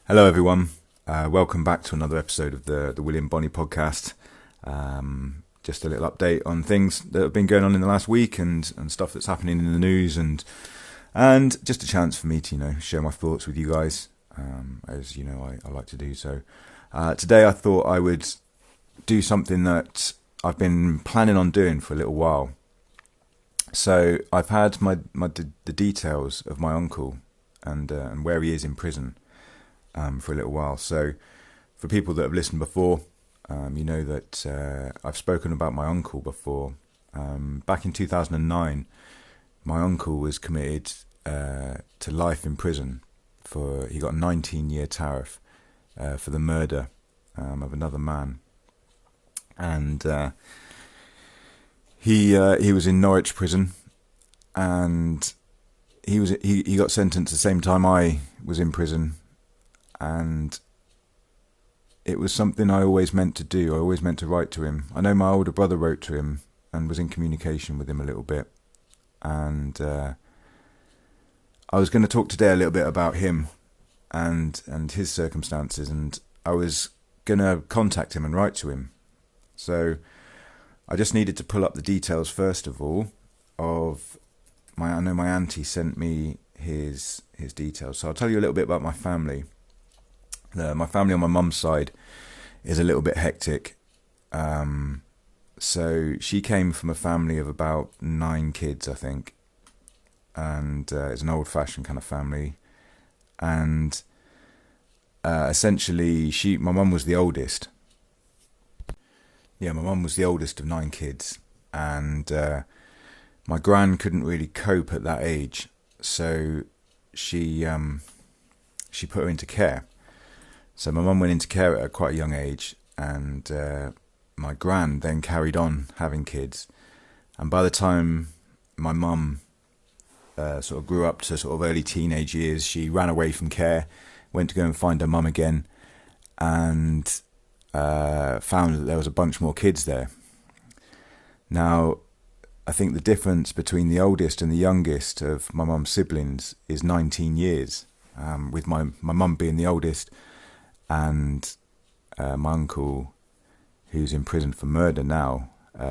Hello, everyone. Welcome back to another episode of the William Bonney podcast. Just a little update on things that have been going on in the last week and stuff that's happening in the news and just a chance for me to share my thoughts with you guys, as you know I like to do. So today I thought I would do something that I've been planning on doing for a little while. So I've had the details of my uncle and where he is in prison for a little while. So for people that have listened before, you know that I've spoken about my uncle before. Back in 2009, my uncle was committed to life in prison. He got a 19-year tariff for the murder of another man. And he was in Norwich prison, and he got sentenced the same time I was in prison. And it was something I always meant to do. I always meant to write to him. I know my older brother wrote to him and was in communication with him a little bit. And I was going to talk today a little bit about him and his circumstances. And I was going to contact him and write to him. So I just needed to pull up the details first of all of I know my auntie sent me his details. So I'll tell you a little bit about my family. My family on my mum's side is a little bit hectic. So she came from a family of about 9 kids, I think. And it's an old-fashioned kind of family. And essentially, my mum was the oldest. Yeah, my mum was the oldest of 9 kids. And my gran couldn't really cope at that age. So she put her into care. So my mum went into care at quite a young age, and my gran then carried on having kids. And by the time my mum sort of grew up to sort of early teenage years, she ran away from care, went to go and find her mum again, and found that there was a bunch more kids there. Now, I think the difference between the oldest and the youngest of my mum's siblings is 19 years, with my mum being the oldest, and my uncle, who's in prison for murder now,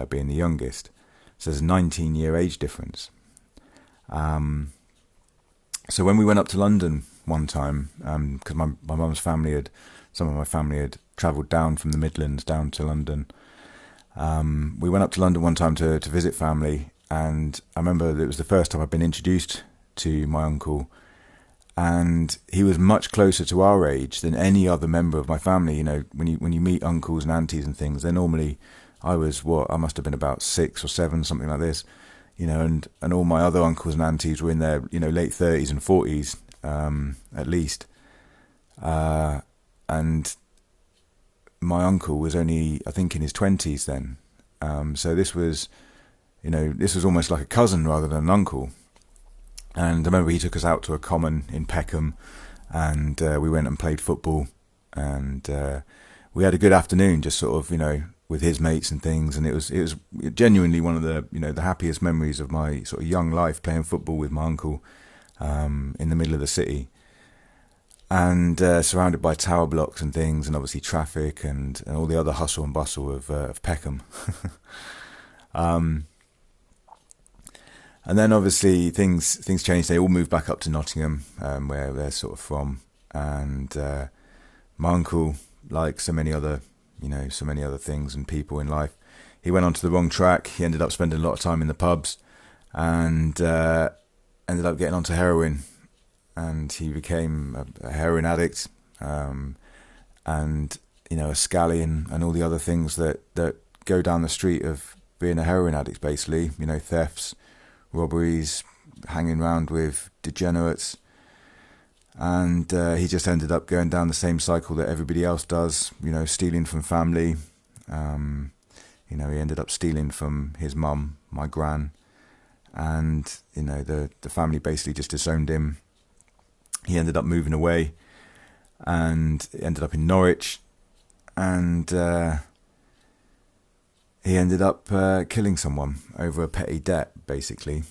being the youngest. So there's a 19-year age difference. So when we went up to London one time, because my mum's family some of my family had travelled down from the Midlands down to London. We went up to London one time to visit family, and I remember that it was the first time I'd been introduced to my uncle. And he was much closer to our age than any other member of my family. You know, when you meet uncles and aunties and things, they're normally, I must have been about 6 or 7, something like this. You know, and all my other uncles and aunties were in their, late 30s and 40s, at least. And my uncle was only, I think, in his 20s then. So this was almost like a cousin rather than an uncle. And I remember he took us out to a common in Peckham, and we went and played football, and we had a good afternoon, just sort of, with his mates and things. And it was genuinely one of the, the happiest memories of my sort of young life, playing football with my uncle in the middle of the city, and surrounded by tower blocks and things, and obviously traffic and all the other hustle and bustle of Peckham. And then obviously things changed. They all moved back up to Nottingham, where they're sort of from. And my uncle, like so many other things and people in life, he went onto the wrong track. He ended up spending a lot of time in the pubs, and ended up getting onto heroin. And he became a heroin addict, and a scallion, and all the other things that go down the street of being a heroin addict, basically. Thefts, robberies, hanging around with degenerates, and he just ended up going down the same cycle that everybody else does, stealing from family. He ended up stealing from his mum, my gran, and the family basically just disowned him. He ended up moving away and ended up in Norwich, and he ended up killing someone over a petty debt, basically.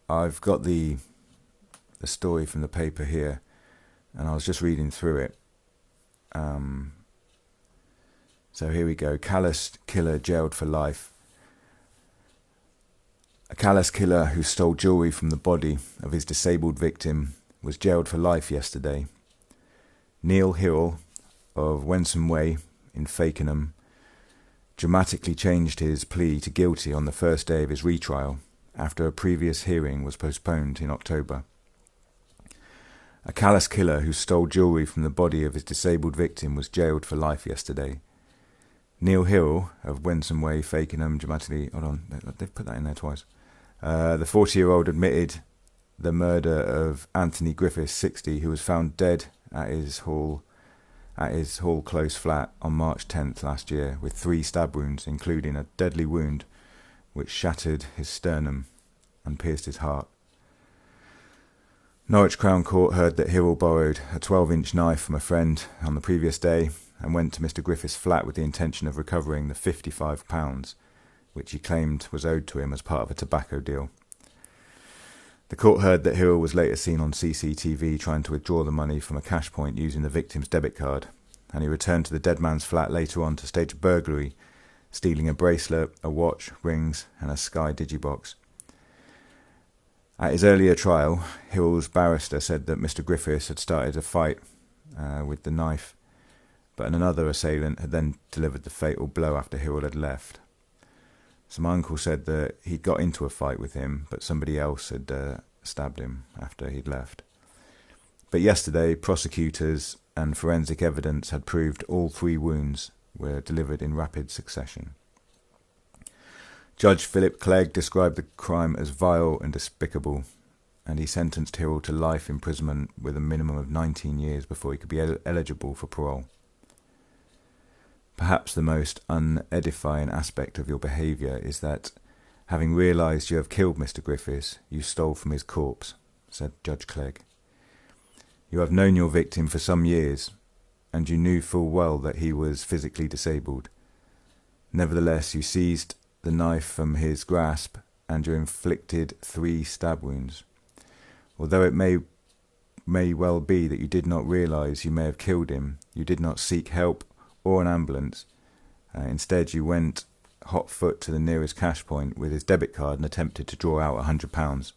I've got the story from the paper here. and I was just reading through it. So here we go. Callous killer jailed for life. A callous killer who stole jewellery from the body of his disabled victim was jailed for life yesterday. Neil Hill of Wensum Way in Fakenham dramatically changed his plea to guilty on the first day of his retrial after a previous hearing was postponed in October. A callous killer who stole jewellery from the body of his disabled victim was jailed for life yesterday. Neil Hill of Wensum Way, Fakenham, dramatically... Hold on, they've put that in there twice. The 40-year-old admitted the murder of Anthony Griffiths, 60, who was found dead at his Hall Close flat on March 10th last year with 3 stab wounds, including a deadly wound which shattered his sternum and pierced his heart. Norwich Crown Court heard that Hill borrowed a 12-inch knife from a friend on the previous day and went to Mr. Griffiths' flat with the intention of recovering the £55, which he claimed was owed to him as part of a tobacco deal. The court heard that Hill was later seen on CCTV trying to withdraw the money from a cash point using the victim's debit card, and he returned to the dead man's flat later on to stage a burglary, stealing a bracelet, a watch, rings, and a Sky Digibox. At his earlier trial, Hill's barrister said that Mr. Griffiths had started a fight with the knife, but another assailant had then delivered the fatal blow after Hill had left. So my uncle said that he'd got into a fight with him, but somebody else had stabbed him after he'd left. But yesterday, prosecutors and forensic evidence had proved all 3 wounds were delivered in rapid succession. Judge Philip Clegg described the crime as vile and despicable, and he sentenced Hill to life imprisonment with a minimum of 19 years before he could be eligible for parole. Perhaps the most unedifying aspect of your behaviour is that, having realised you have killed Mr. Griffiths, you stole from his corpse, said Judge Clegg. You have known your victim for some years, and you knew full well that he was physically disabled. Nevertheless, you seized the knife from his grasp, and you inflicted 3 stab wounds. Although it may well be that you did not realise you may have killed him, you did not seek help or an ambulance. Instead, you went hot foot to the nearest cash point with his debit card and attempted to draw out £100.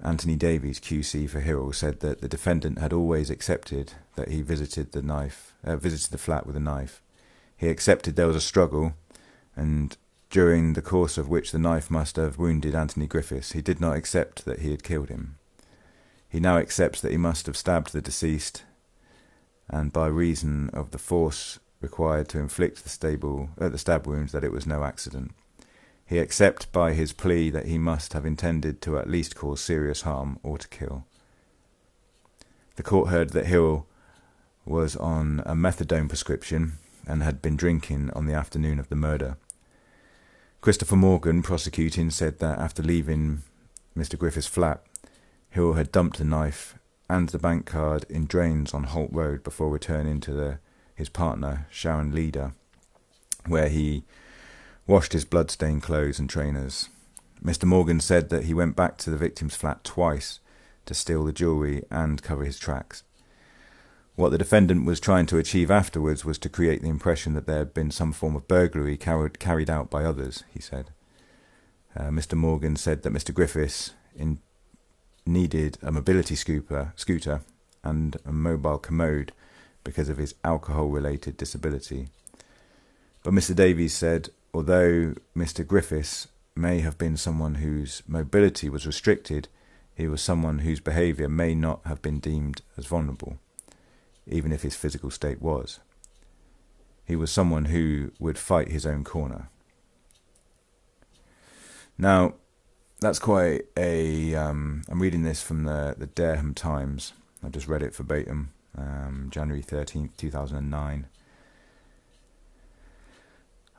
Anthony Davies, QC for Hill, said that the defendant had always accepted that he visited the flat with a knife. He accepted there was a struggle, and during the course of which the knife must have wounded Anthony Griffiths, he did not accept that he had killed him. He now accepts that he must have stabbed the deceased, and by reason of the force required to inflict the stab wounds, that it was no accident. He accepts by his plea that he must have intended to at least cause serious harm or to kill. The court heard that Hill was on a methadone prescription and had been drinking on the afternoon of the murder. Christopher Morgan, prosecuting, said that after leaving Mr. Griffiths' flat, Hill had dumped the knife and the bank card in drains on Holt Road before returning to his partner, Sharon Leader, where he washed his blood-stained clothes and trainers. Mr. Morgan said that he went back to the victim's flat twice to steal the jewellery and cover his tracks. What the defendant was trying to achieve afterwards was to create the impression that there had been some form of burglary carried out by others, he said. Mr. Morgan said that Mr. Griffiths needed a mobility scooter and a mobile commode because of his alcohol-related disability. But Mr. Davies said, although Mr. Griffiths may have been someone whose mobility was restricted, he was someone whose behaviour may not have been deemed as vulnerable, even if his physical state was. He was someone who would fight his own corner. Now, that's quite a... I'm reading this from the Durham Times. I just read it verbatim, January 13th, 2009.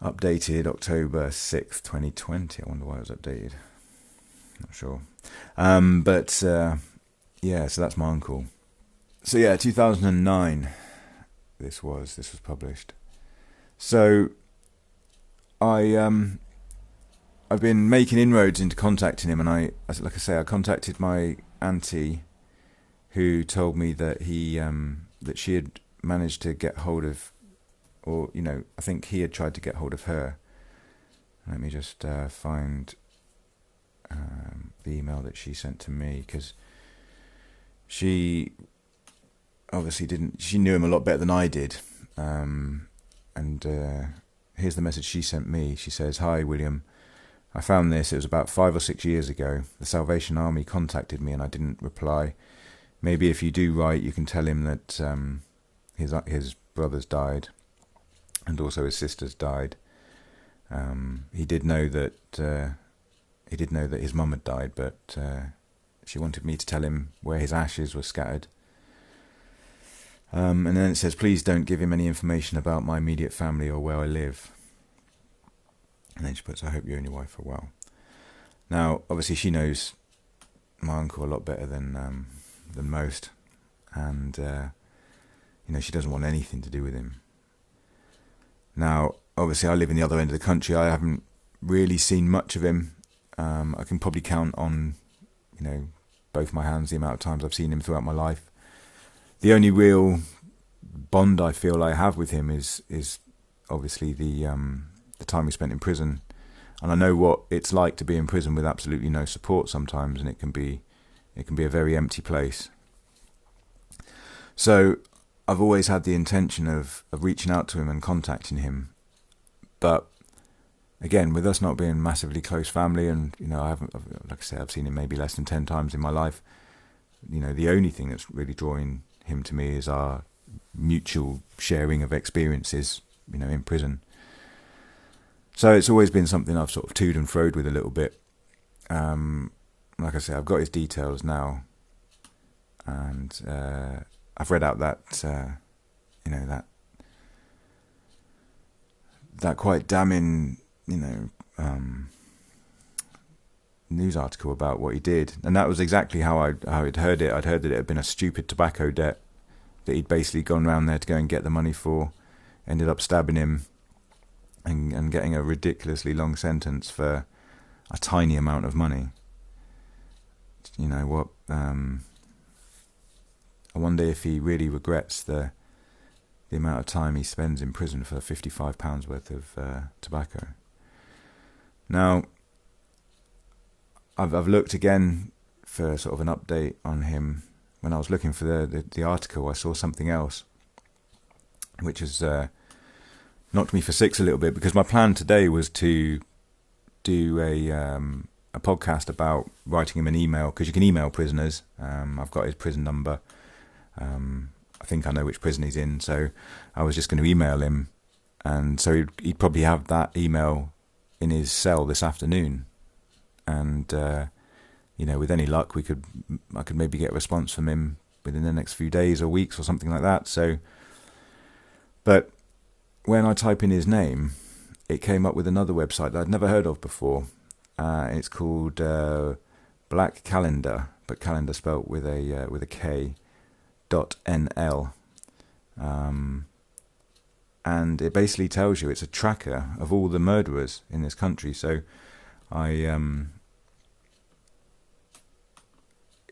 Updated October 6th, 2020. I wonder why it was updated. Not sure. Yeah, so that's my uncle. So yeah, 2009 this was published. So I've been making inroads into contacting him, and I contacted my auntie, who told me that that she had managed to get hold of, or I think he had tried to get hold of her. Let me just find the email that she sent to me, because she obviously didn't. She knew him a lot better than I did, and here's the message she sent me. She says, "Hi, William. I found this. It was about 5 or 6 years ago. The Salvation Army contacted me and I didn't reply. Maybe if you do write, you can tell him that his brothers died, and also his sisters died. He did know that his mum had died, but she wanted me to tell him where his ashes were scattered. And then it says, please don't give him any information about my immediate family or where I live." And then she puts, "I hope you and your wife are well." Now, obviously, she knows my uncle a lot better than most, and she doesn't want anything to do with him. Now, obviously, I live in the other end of the country. I haven't really seen much of him. I can probably count on, both my hands the amount of times I've seen him throughout my life. The only real bond I feel I have with him is obviously the time we spent in prison, and I know what it's like to be in prison with absolutely no support sometimes, and it can be a very empty place. So I've always had the intention of reaching out to him and contacting him, but again, with us not being massively close family, and I haven't, like I say, I've seen him maybe less than 10 times in my life. The only thing that's really drawing him to me is our mutual sharing of experiences, in prison. So it's always been something I've sort of toed and froed with a little bit. Like I say, I've got his details now, and I've read out that that quite damning news article about what he did, and that was exactly how I'd heard it. I'd heard that it had been a stupid tobacco debt that he'd basically gone round there to go and get the money for, ended up stabbing him, and getting a ridiculously long sentence for a tiny amount of money. I wonder if he really regrets the amount of time he spends in prison for £55 worth of tobacco. Now, I've looked again for sort of an update on him. When I was looking for the article, I saw something else, which has knocked me for six a little bit, because my plan today was to do a podcast about writing him an email, because you can email prisoners. I've got his prison number. I think I know which prison he's in, so I was just going to email him, and so he'd probably have that email in his cell this afternoon, and with any luck, I could maybe get a response from him within the next few days or weeks or something like that. So, but when I type in his name, it came up with another website that I'd never heard of before. It's called Black Calendar, but calendar spelt with a K. .nl, and it basically tells you it's a tracker of all the murderers in this country. So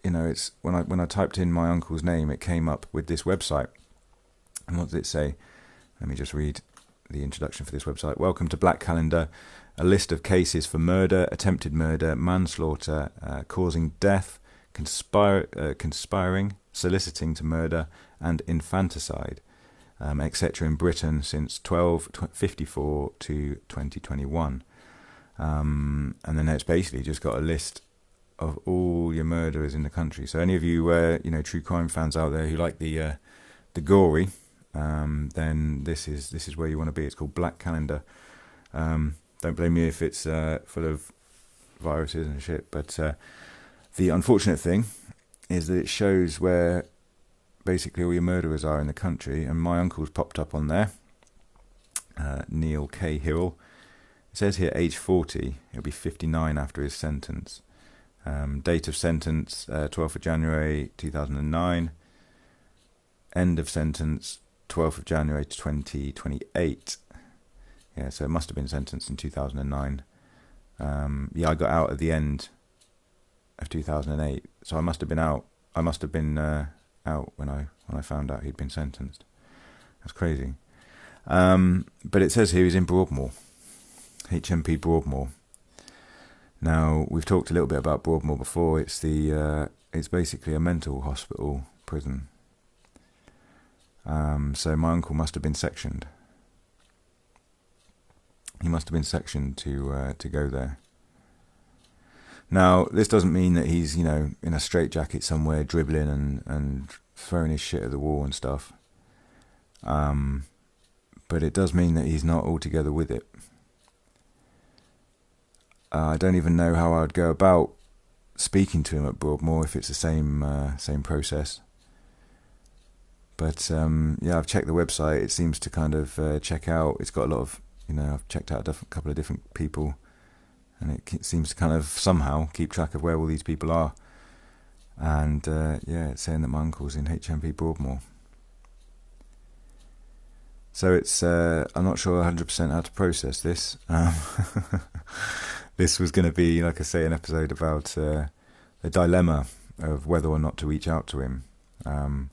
it's when I typed in my uncle's name, it came up with this website. And what does it say? Let me just read the introduction for this website. Welcome to Black Calendar, a list of cases for murder, attempted murder, manslaughter, causing death, conspiring, soliciting to murder, and infanticide, etc. in Britain since 1254 to 2021. And then it's basically just got a list of all your murderers in the country. So any of you true crime fans out there who like the gory, then this is where you want to be. It's called Black Calendar. Don't blame me if it's full of viruses and shit, but the unfortunate thing is that it shows where basically all your murderers are in the country, and my uncle's popped up on there, Neil K. Hirrell. It says here age 40, he'll be 59 after his sentence. Date of sentence, 12th of January 2009. End of sentence, 12th of January 2028. Yeah, so it must have been sentenced in 2009. I got out at the end of 2008, so I must have been out I must have been out when I found out he'd been sentenced. That's crazy. But it says here he's in Broadmoor, HMP Broadmoor. Now, we've talked a little bit about Broadmoor before. It's basically a mental hospital prison. So my uncle must have been sectioned. He must have been sectioned to go there. Now, this doesn't mean that he's, in a straitjacket somewhere dribbling and throwing his shit at the wall and stuff. But it does mean that he's not altogether with it. I don't even know how I'd go about speaking to him at Broadmoor if it's the same process. But I've checked the website. It seems to kind of check out. It's got a lot of, I've checked out a couple of different people, and it seems to kind of somehow keep track of where all these people are. And it's saying that my uncle's in HMP Broadmoor. So it's I'm not sure 100% how to process this. This was going to be, like I say, an episode about the dilemma of whether or not to reach out to him. On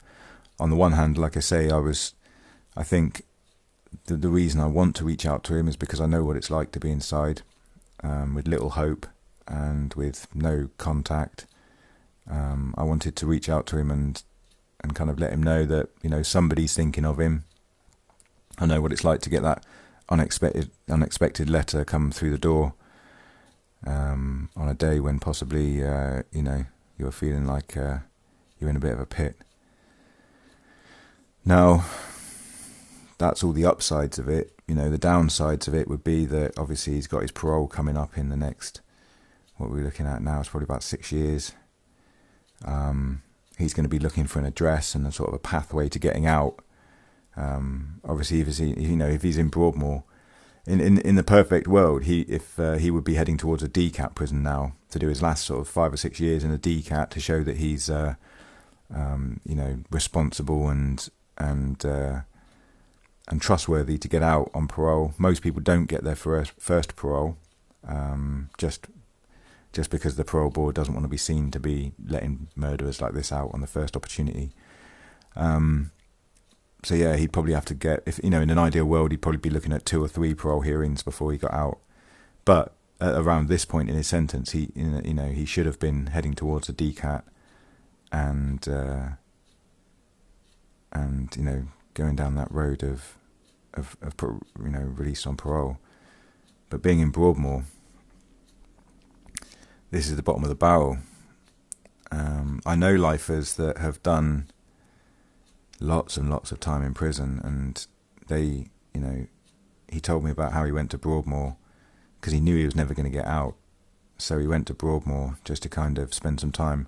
the one hand, like I say, I think the reason I want to reach out to him is because I know what it's like to be inside, with little hope and with no contact. I wanted to reach out to him and kind of let him know that, somebody's thinking of him. I know what it's like to get that unexpected letter come through the door on a day when possibly, you're feeling like you're in a bit of a pit. Now, that's all the upsides of it. The downsides of it would be that obviously he's got his parole coming up in the next, what we're looking at now, it's probably about 6 years. He's going to be looking for an address and a sort of a pathway to getting out. Obviously, if he's in Broadmoor, in the perfect world, he would be heading towards a DCAT prison now to do his last sort of 5 or 6 years in a DCAT to show that he's responsible and trustworthy to get out on parole. Most people don't get their first parole, just because the parole board doesn't want to be seen to be letting murderers like this out on the first opportunity. So he'd probably have to get, if in an ideal world, he'd probably be looking at 2 or 3 parole hearings before he got out. But at around this point in his sentence, he should have been heading towards a DCAT and going down that road of release on parole. But being in Broadmoor, this is the bottom of the barrel. I know lifers that have done lots and lots of time in prison, and they, he told me about how he went to Broadmoor because he knew he was never going to get out. So he went to Broadmoor just to kind of spend some time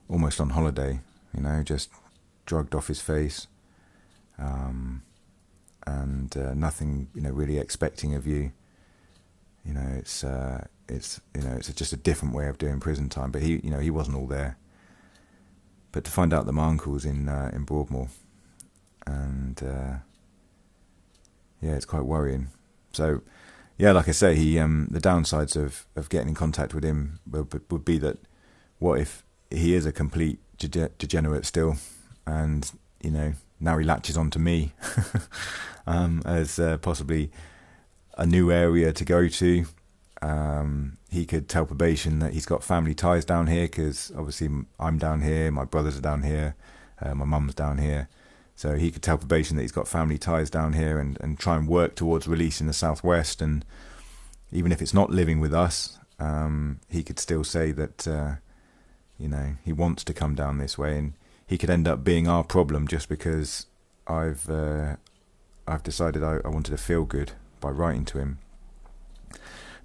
almost on holiday, just drugged off his face, and nothing, really expecting of you. It's just a different way of doing prison time. But he wasn't all there. But to find out that my uncle's in Broadmoor, and it's quite worrying. So like I say, the downsides of getting in contact with him would be that what if he is a complete degenerate still, and now he latches onto me as possibly a new area to go to. He could tell probation that he's got family ties down here because obviously I'm down here, my brothers are down here, my mum's down here. So he could tell probation that he's got family ties down here and try and work towards release in the southwest. And even if it's not living with us, he could still say that he wants to come down this way, and he could end up being our problem just because I've decided I wanted to feel good by writing to him.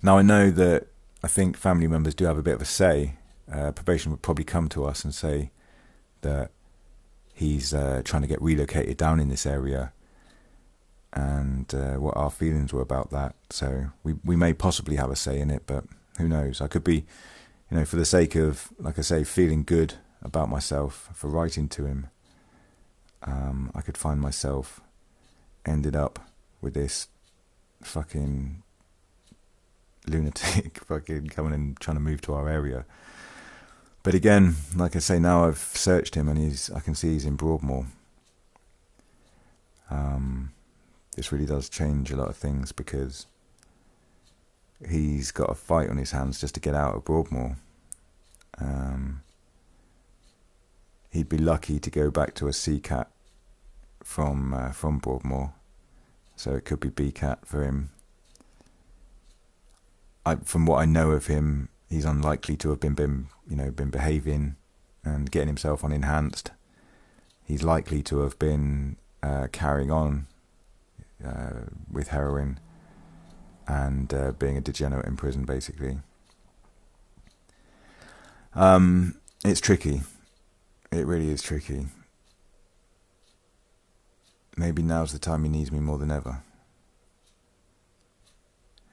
Now I know that I think family members do have a bit of a say. Probation would probably come to us and say that he's trying to get relocated down in this area, and what our feelings were about that. So we may possibly have a say in it, but who knows? I could be, for the sake of, like I say, feeling good about myself for writing to him, I could find myself ended up with this fucking lunatic fucking coming and trying to move to our area. But again, like I say, now I've searched him and I can see he's in Broadmoor. This really does change a lot of things, because he's got a fight on his hands just to get out of Broadmoor. He'd be lucky to go back to a C cat from Broadmoor, so it could be B cat for him. From what I know of him, he's unlikely to have been behaving and getting himself on enhanced. He's likely to have been carrying on with heroin and being a degenerate in prison, basically. It's tricky. It really is tricky. Maybe now's the time he needs me more than ever.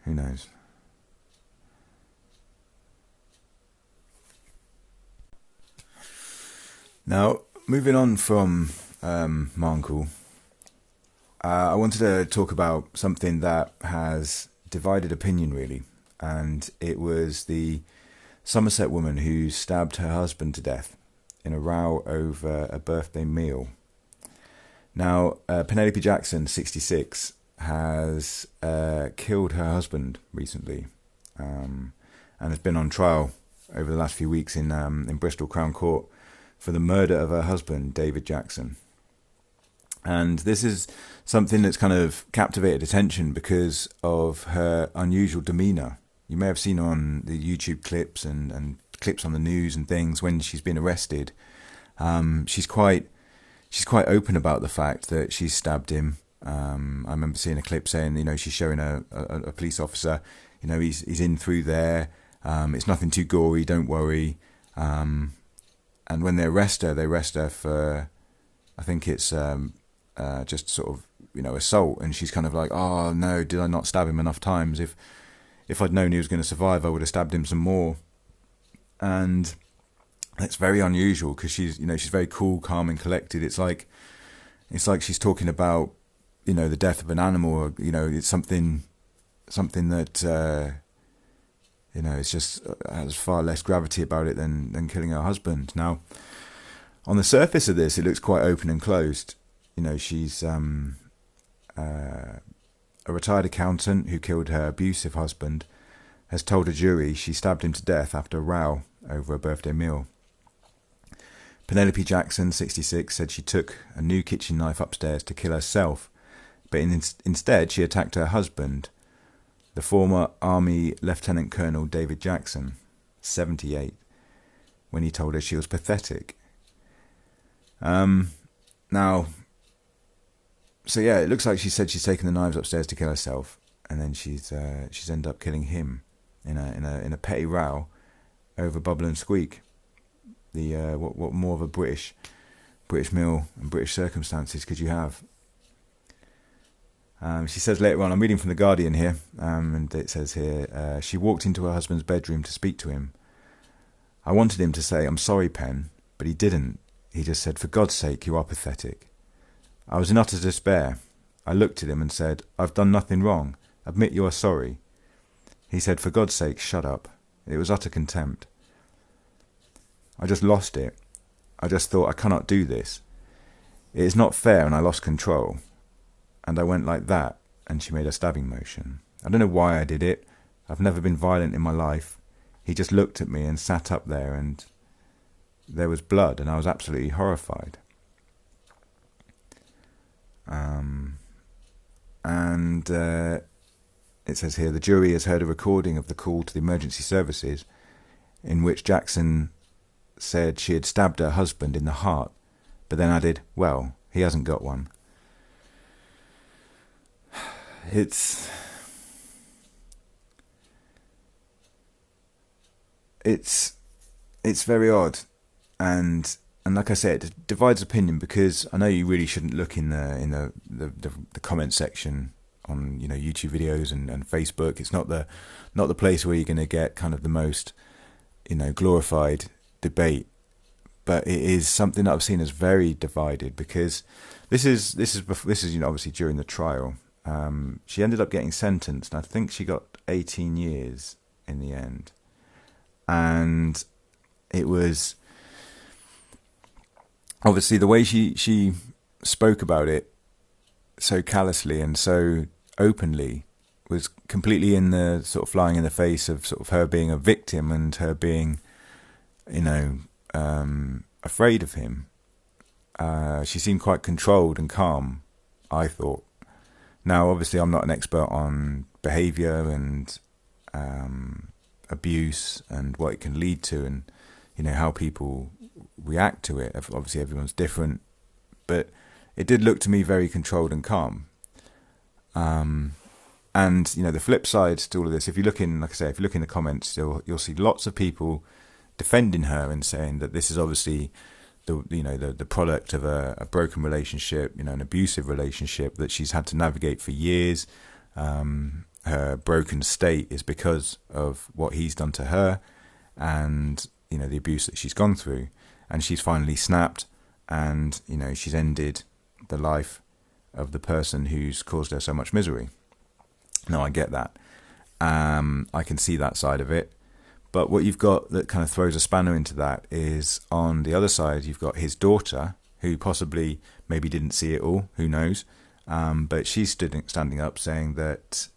Who knows? Now, moving on from my uncle, I wanted to talk about something that has divided opinion, really, and it was the Somerset woman who stabbed her husband to death in a row over a birthday meal. Now, Penelope Jackson, 66, has killed her husband recently, and has been on trial over the last few weeks in Bristol Crown Court for the murder of her husband, David Jackson. And this is something that's kind of captivated attention because of her unusual demeanour. You may have seen her on the YouTube clips and clips on the news and things when she's been arrested. She's quite open about the fact that she stabbed him. I remember seeing a clip saying, she's showing a police officer, he's in through there. It's nothing too gory, don't worry. And when they arrest her for, I think it's just sort of, assault. And she's kind of like, oh no, did I not stab him enough times? If I'd known he was going to survive, I would have stabbed him some more. And it's very unusual because she's very cool, calm, and collected. It's like she's talking about, the death of an animal, or, it's something that, it's just has far less gravity about it than killing her husband. Now, on the surface of this, it looks quite open and closed. She's a retired accountant who killed her abusive husband, has told a jury she stabbed him to death after a row over a birthday meal. Penelope Jackson, 66, said she took a new kitchen knife upstairs to kill herself, but instead she attacked her husband, the former Army Lieutenant Colonel David Jackson, 78, when he told her she was pathetic. It looks like she said she's taken the knives upstairs to kill herself, and then she's ended up killing him in a petty row over bubble and squeak. What more of a British meal and British circumstances could you have? She says later on, I'm reading from The Guardian here, and it says here, she walked into her husband's bedroom to speak to him. I wanted him to say, I'm sorry, Pen, but he didn't. He just said, for God's sake, you are pathetic. I was in utter despair. I looked at him and said, I've done nothing wrong. Admit you are sorry. He said, for God's sake, shut up. It was utter contempt. I just lost it. I just thought, I cannot do this. It is not fair, and I lost control. And I went like that, and she made a stabbing motion. I don't know why I did it. I've never been violent in my life. He just looked at me and sat up there, and there was blood, and I was absolutely horrified. It says here, the jury has heard a recording of the call to the emergency services in which Jackson said she had stabbed her husband in the heart, but then added, well, he hasn't got one. It's very odd, and like I said, it divides opinion, because I know you really shouldn't look in the comment section on YouTube videos and Facebook. It's not the place where you're going to get kind of the most glorified debate, but it is something that I've seen as very divided, because this is obviously during the trial. She ended up getting sentenced, and I think she got 18 years in the end. And it was obviously the way she spoke about it so callously and so openly was completely in the sort of flying in the face of sort of her being a victim and her being, afraid of him. She seemed quite controlled and calm, I thought. Now, obviously, I'm not an expert on behaviour and abuse and what it can lead to, and how people react to it. Obviously, everyone's different, but it did look to me very controlled and calm. And the flip side to all of this, if you look in, like I say, if you look in the comments, you'll see lots of people defending her and saying that this is obviously the product of a broken relationship, an abusive relationship that she's had to navigate for years. Her broken state is because of what he's done to her, and the abuse that she's gone through, and she's finally snapped, and she's ended the life of the person who's caused her so much misery. No, I get that. I can see that side of it. But what you've got that kind of throws a spanner into that is on the other side, you've got his daughter, who possibly maybe didn't see it all, who knows. But she's standing up saying that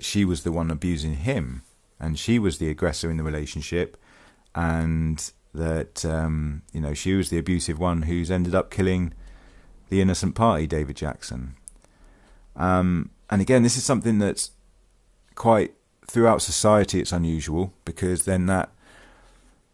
she was the one abusing him, and she was the aggressor in the relationship, and that she was the abusive one who's ended up killing the innocent party, David Jackson. And again, this is something that's quite throughout society. It's unusual because then that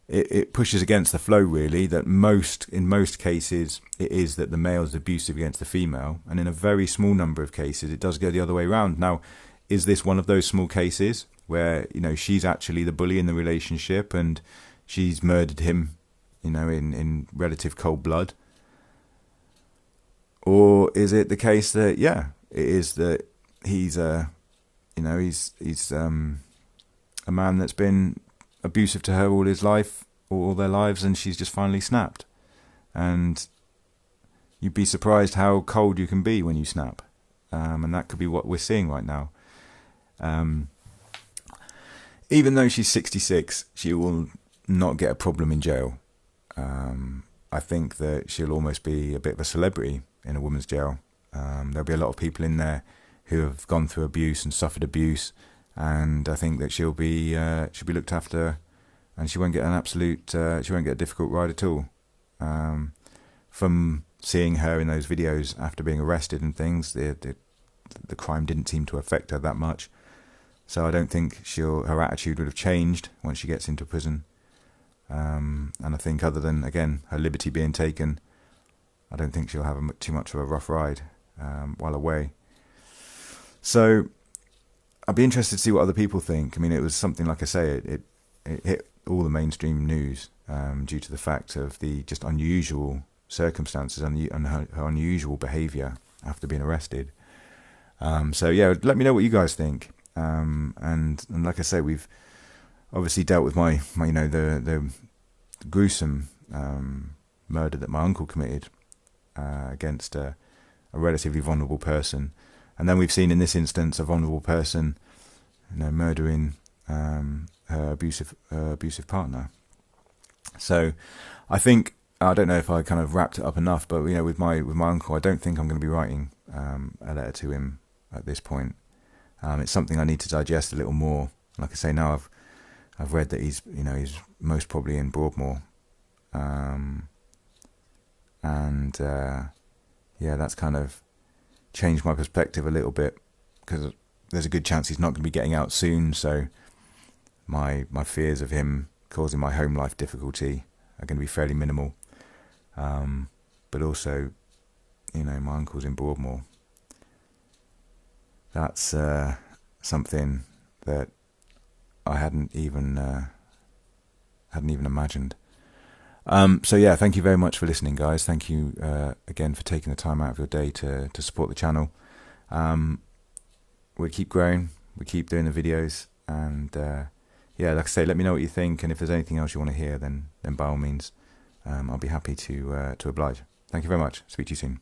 it pushes against the flow, really. That in most cases it is that the male is abusive against the female, and in a very small number of cases it does go the other way around. Now, is this one of those small cases where she's actually the bully in the relationship and she's murdered him, in relative cold blood? Or is it the case that it is that he's a man that's been abusive to her all their lives, and she's just finally snapped? And you'd be surprised how cold you can be when you snap, and that could be what we're seeing right now. Even though she's 66, she will not get a problem in jail. I think that she'll almost be a bit of a celebrity in a woman's jail. There'll be a lot of people in there who have gone through abuse and suffered abuse, and I think that she'll be looked after, and she won't get a difficult ride at all. From seeing her in those videos after being arrested and things, the crime didn't seem to affect her that much, so I don't think her attitude would have changed once she gets into prison. And I think, other than again her liberty being taken, I don't think she'll have too much of a rough ride while away. So I'd be interested to see what other people think. I mean, it was something, like I say, it hit all the mainstream news due to the fact of the just unusual circumstances and her unusual behaviour after being arrested. So let me know what you guys think. And like I say, we've obviously dealt with my the gruesome murder that my uncle committed against a relatively vulnerable person, and then we've seen in this instance a vulnerable person, murdering her abusive partner. So I think, I don't know if I kind of wrapped it up enough, but with my uncle, I don't think I'm going to be writing a letter to him at this point. It's something I need to digest a little more. Like I say, now I've read that he's most probably in Broadmoor, and that's kind of changed my perspective a little bit, because there's a good chance he's not going to be getting out soon. So my fears of him causing my home life difficulty are going to be fairly minimal. But also, my uncle's in Broadmoor. That's something that I hadn't even imagined. So thank you very much for listening, guys. Thank you again for taking the time out of your day to support the channel. We keep growing, we keep doing the videos, and like I say, let me know what you think, and if there's anything else you want to hear, then by all means, I'll be happy to oblige. Thank you very much. Speak to you soon.